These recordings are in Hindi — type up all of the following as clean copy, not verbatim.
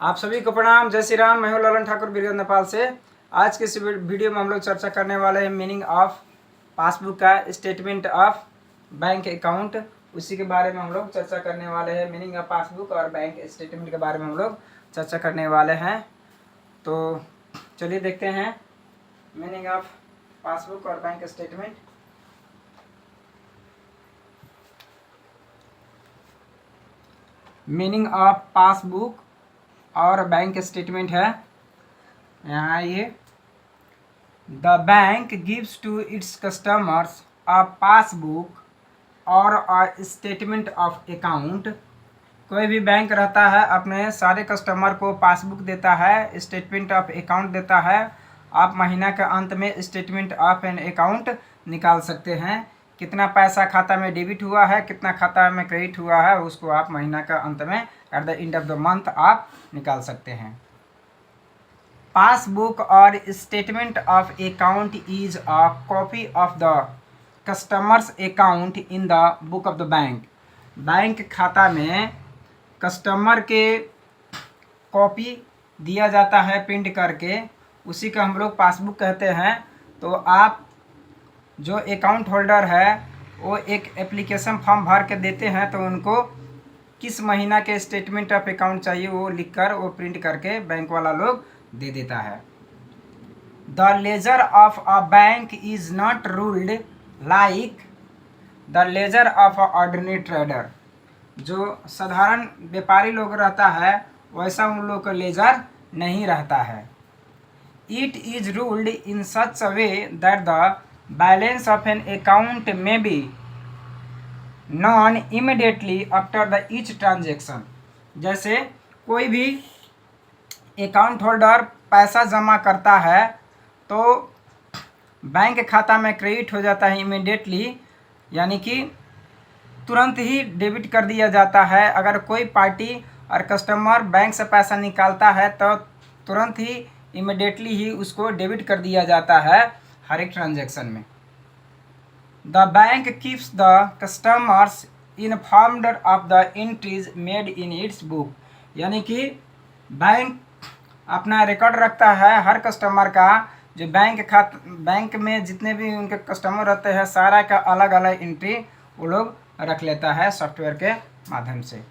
आप सभी को प्रणाम। जय श्री राम। मैं हूं ललन ठाकुर बिरगंज नेपाल से। आज के इस वीडियो में हम लोग चर्चा करने वाले हैं मीनिंग ऑफ पासबुक का स्टेटमेंट ऑफ बैंक अकाउंट। उसी के बारे में हम लोग चर्चा करने वाले हैं। मीनिंग ऑफ पासबुक और बैंक स्टेटमेंट के बारे में हम लोग चर्चा करने वाले हैं। तो चलिए देखते हैं मीनिंग ऑफ पासबुक और bank statement. Meaning of passbook और बैंक स्टेटमेंट है यहाँ ये। The bank gives to its customers a passbook और अ स्टेटमेंट ऑफ अकाउंट। कोई भी बैंक रहता है अपने सारे कस्टमर को पासबुक देता है, स्टेटमेंट ऑफ अकाउंट देता है। आप महीना के अंत में स्टेटमेंट ऑफ एन अकाउंट निकाल सकते हैं। कितना पैसा खाता में डेबिट हुआ है, कितना खाता में क्रेडिट हुआ है, उसको आप महीना का अंत में at the end of the month आप निकाल सकते हैं। पासबुक और statement of account is a copy of the customers account in the book of the bank. Bank खाता में कस्टमर के कॉपी दिया जाता है प्रिंट करके, उसी का हम लोग पासबुक कहते हैं। तो आप जो अकाउंट होल्डर है वो एक एप्लीकेशन फॉर्म भर के देते हैं, तो उनको किस महीना के स्टेटमेंट ऑफ अकाउंट चाहिए वो लिखकर वो प्रिंट करके बैंक वाला लोग दे देता है। The laser of a bank is not ruled like the laser of a ordinary trader. जो साधारण व्यापारी लोग रहता है वैसा उन लोग का लेजर नहीं रहता है। It is ruled in such a way that the balance of an account may be known immediately after the each transaction. जैसे कोई भी अकाउंट होल्डर पैसा जमा करता है तो बैंक खाता में क्रेडिट हो जाता है इमीडिएटली, यानी कि तुरंत ही डेबिट कर दिया जाता है। अगर कोई पार्टी और कस्टमर बैंक से पैसा निकालता है तो तुरंत ही इमीडिएटली ही उसको डेबिट कर दिया जाता है हर एक ट्रांजेक्शन में। The bank keeps the customers informed of the entries made in its book. यानी कि बैंक अपना रिकॉर्ड रखता है हर कस्टमर का। जो बैंक में जितने भी उनके कस्टमर रहते हैं सारा का अलग अलग एंट्री वो लोग रख लेता है सॉफ्टवेयर के माध्यम से।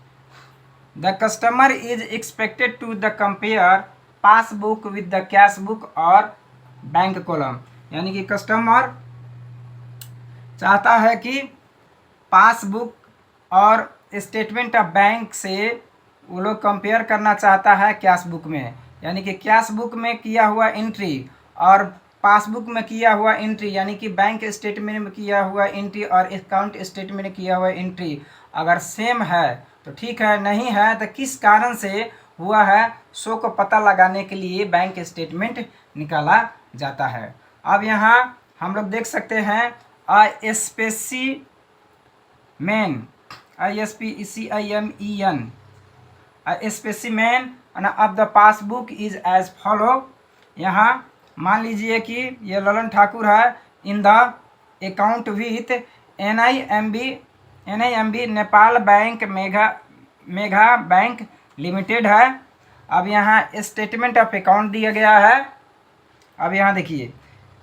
The customer is expected to the compare passbook with the cash book और बैंक कॉलम। यानी कि कस्टमर चाहता है कि पासबुक और स्टेटमेंट ऑफ बैंक से वो लोग कंपेयर करना चाहता है कैश बुक में। यानी कि कैश बुक में किया हुआ एंट्री और पासबुक में किया हुआ एंट्री, यानी कि बैंक स्टेटमेंट में किया हुआ एंट्री और अकाउंट स्टेटमेंट में किया हुआ एंट्री अगर सेम है तो ठीक है, नहीं है तो किस कारण से हुआ है सो को पता लगाने के लिए बैंक स्टेटमेंट निकाला जाता है। अब यहाँ हम लोग देख सकते हैं specimen ISPECIMEN specimen of the passbook is as follow. यहाँ मान लीजिए कि ये ललन ठाकुर है in the account with NIMB Nepal bank Megha bank limited है। अब यहाँ स्टेटमेंट ऑफ अकाउंट दिया गया है। अब यहाँ देखिए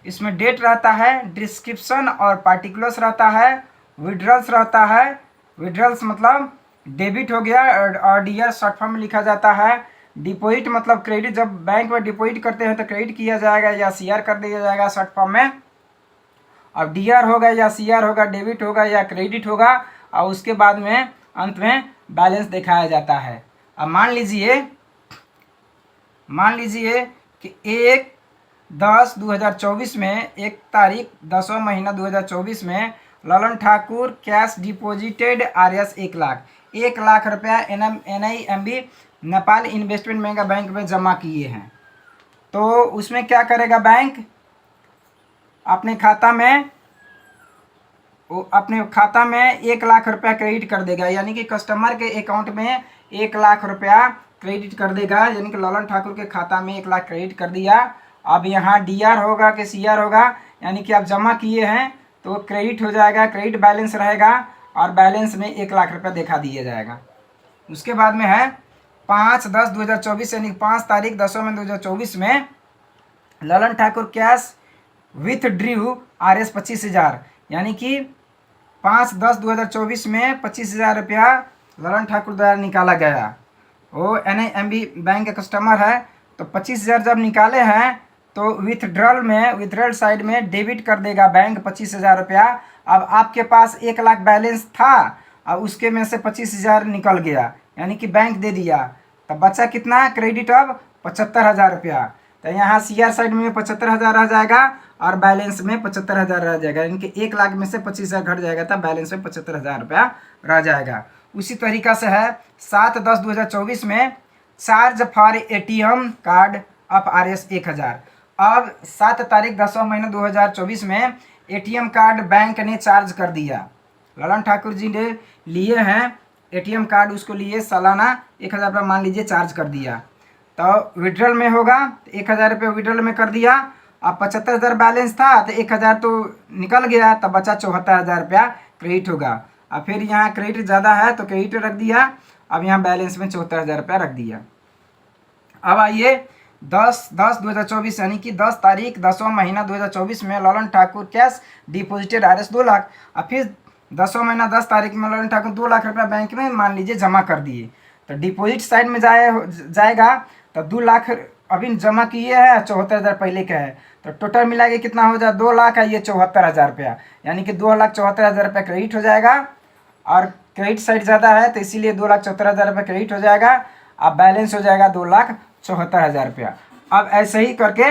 इसमें डेट रहता है, डिस्क्रिप्शन और पार्टिकुलर्स रहता है, विड्रॉल्स रहता है। विड्रॉल्स मतलब डेबिट हो गया और डीआर शॉर्ट फॉर्म में लिखा जाता है। डिपॉजिट मतलब क्रेडिट, जब बैंक में डिपॉजिट करते हैं तो क्रेडिट किया जाएगा या सीआर कर दिया जाएगा शॉर्ट फॉर्म में। अब डीआर होगा या सीआर होगा, डेबिट होगा या क्रेडिट होगा, और उसके बाद में अंत में बैलेंस दिखाया जाता है। अब मान लीजिए कि 1/10/2024 में 1 तारीख 10वां महीना 2024 में Lalan Thakur cash deposited RS 1 lakh रुपया NIMB नेपाल इन्वेस्टमेंट बैंक में जमा किए हैं। तो उसमें क्या करेगा बैंक, अपने खाता में 1 लाख रुपया क्रेडिट कर देगा। यानी कि कस्टमर के अकाउंट में 1 लाख रुपया क्रेडिट कर देगा। यानी कि ललन ठाकुर के खाता में 1 लाख क्रेडिट कर दिया। अब यहाँ डीआर होगा कि सीआर होगा, यानी कि आप जमा किए हैं तो क्रेडिट हो जाएगा, क्रेडिट बैलेंस रहेगा और बैलेंस में 1 लाख रुपया दिखा दिया जाएगा। उसके बाद में है 5/10/2024 यानी 5 तारीख 10वां महीना 2024 में Lalan Thakur cash with Drew RS 25,000, यानी कि 5/10/2024 में 25,000 रुपया ललन ठाकुर द्वारा निकाला गया। वो NIMB बैंक का कस्टमर है, तो 25,000 जब निकाले हैं तो विथड्रॉल साइड में डेबिट कर देगा बैंक 25,000 रुपया। अब आपके पास 1 लाख बैलेंस था, अब उसके में से 25,000 निकल गया, यानी कि बैंक दे दिया, तब बचा कितना क्रेडिट अब 75,000 रुपया। तो यहाँ CR साइड में 75,000 रह जाएगा और बैलेंस में 75,000 रह जाएगा, यानी कि 1 लाख में से 25,000 घट जाएगा, तब बैलेंस में 75,000 रुपया रह जाएगा। उसी तरीका से है 7/10/2024 में charge for ATM card of RS 1,000। अब 7 तारीख 10वां महीना 2024 में ATM कार्ड बैंक ने चार्ज कर दिया। ललन ठाकुर जी ने लिए हैं ATM कार्ड, उसको लिए सालाना 1,000 रुपया मान लीजिए चार्ज कर दिया, तो विड्रॉल में होगा तो 1,000 रुपये विड्रॉल में कर दिया। अब 75,000 बैलेंस था तो 1,000 तो निकल गया, तब बचा 74,000 रुपया क्रेडिट होगा। अब फिर यहाँ क्रेडिट ज़्यादा है तो क्रेडिट रख दिया, अब यहाँ बैलेंस में 74,000 रुपया रख दिया। अब आइए 10/10/2024 यानी कि 10 तारीख 10वां महीना 2024 में Lalan Thakur cash deposited RS 2 lakh. अब फिर 10वां महीना 10 तारीख में ललन ठाकुर 2 लाख रुपया बैंक में मान लीजिए जमा कर दिए, तो डिपॉजिट साइड में जाएगा तो 2 लाख अभी जमा किए हैं, 74,000 पहले का है, तो टोटल मिला के कितना हो जाए 2 लाख है, ये 74,000 रुपया, यानी कि 2,74,000 रुपया क्रेडिट हो जाएगा। और क्रेडिट साइड ज़्यादा है तो इसीलिए 2,74,000 रुपया क्रेडिट हो जाएगा। अब बैलेंस हो जाएगा 2,74,000 रुपया। अब ऐसे ही करके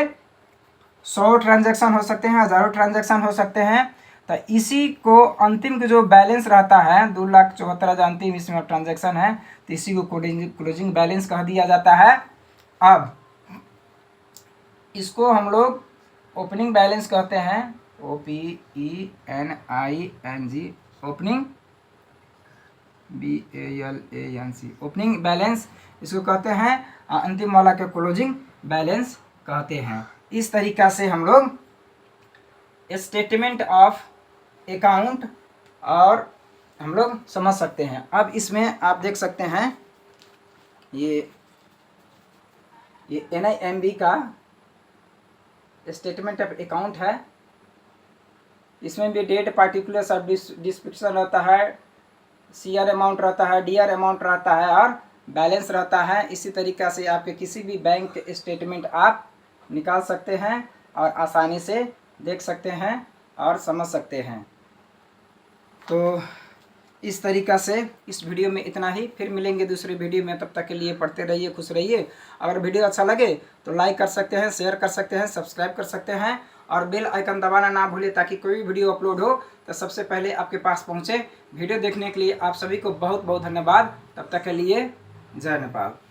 100 ट्रांजैक्शन हो सकते हैं, हज़ारों ट्रांजैक्शन हो सकते हैं, तो इसी को अंतिम जो बैलेंस रहता है 2,74,000 अंतिम इसमें ट्रांजैक्शन है, तो इसी को क्लोजिंग बैलेंस कह दिया जाता है। अब इसको हम लोग ओपनिंग बैलेंस कहते हैं, OPENING, opening BALANC, opening balance इसको कहते हैं, अंतिम वाला के क्लोजिंग बैलेंस कहते हैं। इस तरीका से हम लोग स्टेटमेंट ऑफ अकाउंट और हम लोग समझ सकते हैं। अब इसमें आप देख सकते हैं ये NIMB का स्टेटमेंट ऑफ अकाउंट है। इसमें भी डेट पार्टिकुलर्स ऑफ डिस्क्रिप्शन रहता है, CR अमाउंट रहता है, DR अमाउंट रहता है और बैलेंस रहता है। इसी तरीक़ा से आपके किसी भी बैंक स्टेटमेंट आप निकाल सकते हैं और आसानी से देख सकते हैं और समझ सकते हैं। तो इस तरीक़ा से इस वीडियो में इतना ही, फिर मिलेंगे दूसरे वीडियो में, तब तक के लिए पढ़ते रहिए, खुश रहिए। अगर वीडियो अच्छा लगे तो लाइक कर सकते हैं, शेयर कर सकते हैं, सब्सक्राइब कर सकते हैं और बेल आइकन दबाना ना भूलें, ताकि कोई भी वीडियो अपलोड हो तो सबसे पहले आपके पास पहुंचे। वीडियो देखने के लिए आप सभी को बहुत बहुत धन्यवाद। तब तक के लिए जय नेपाल।